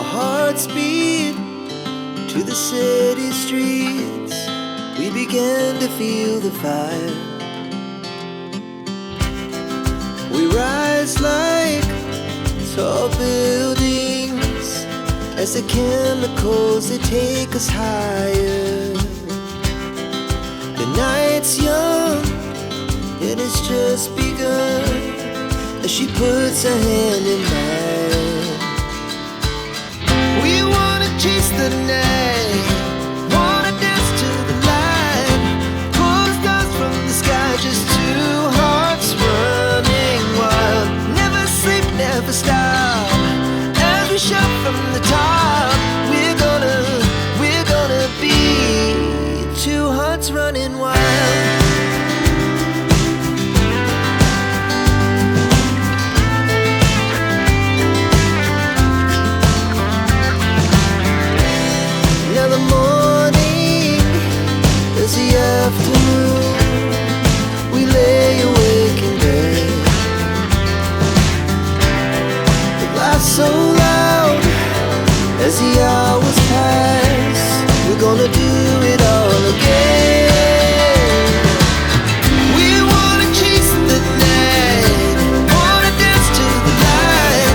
Our hearts beat to the city streets. We began to feel the fire. We rise like tall buildings as the chemicals, they take us higher. The night's young and it's just begun as she puts her hand in mine. We wanna chase the night, wanna dance to the light, pull the stars from the sky, just two hearts running wild. Never sleep, never stop, as we shout from the top. We're gonna be two hearts running wild. Now the morning is the afternoon. We lay awake in bed. The laughs so loud as the hours pass. We're gonna do it all again. We wanna chase the night, wanna dance to the light,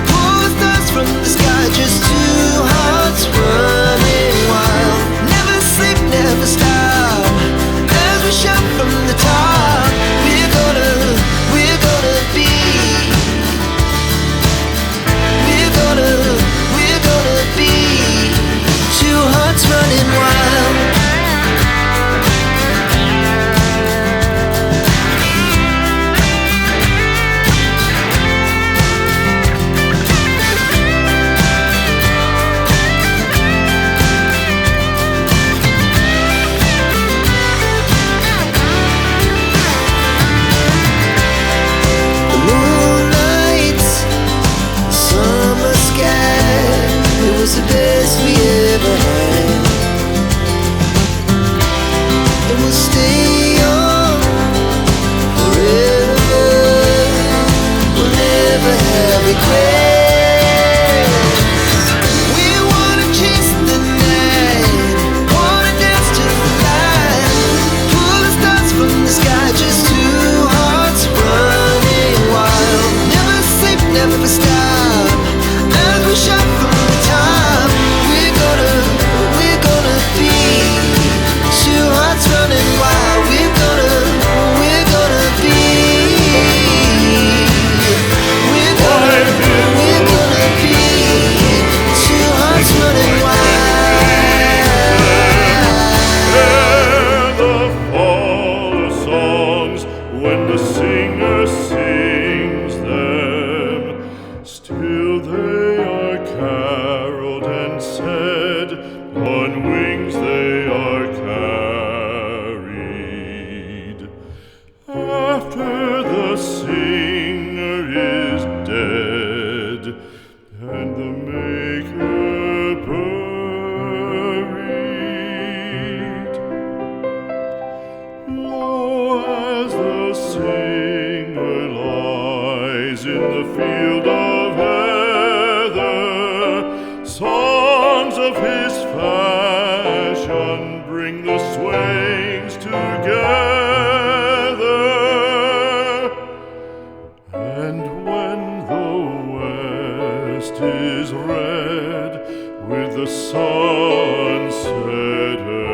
pull the stars from the sky, just two hearts running wild. Never sleep, never stop, as we shout from the top. We're gonna be, we're gonna be two hearts running wild. The moonlight, summer sky, it was the best we ever had. And we'll stay young forever. We'll never have regrets. We wanna chase the night, wanna dance to the light, pull the stars from the sky, just two hearts running wild. Never sleep, never stop, as we shout from the top. We're gonna be two hearts running wild. We're gonna be, we're gonna be two hearts running wild. The fall songs when the singer sings them, still they are caroled and said, on wings they are carried. After the singer is dead and the maker buried, lo, as the singer lies in the field of heather, songs of his fashion bring the swains together. And when the west is red with the sun setting,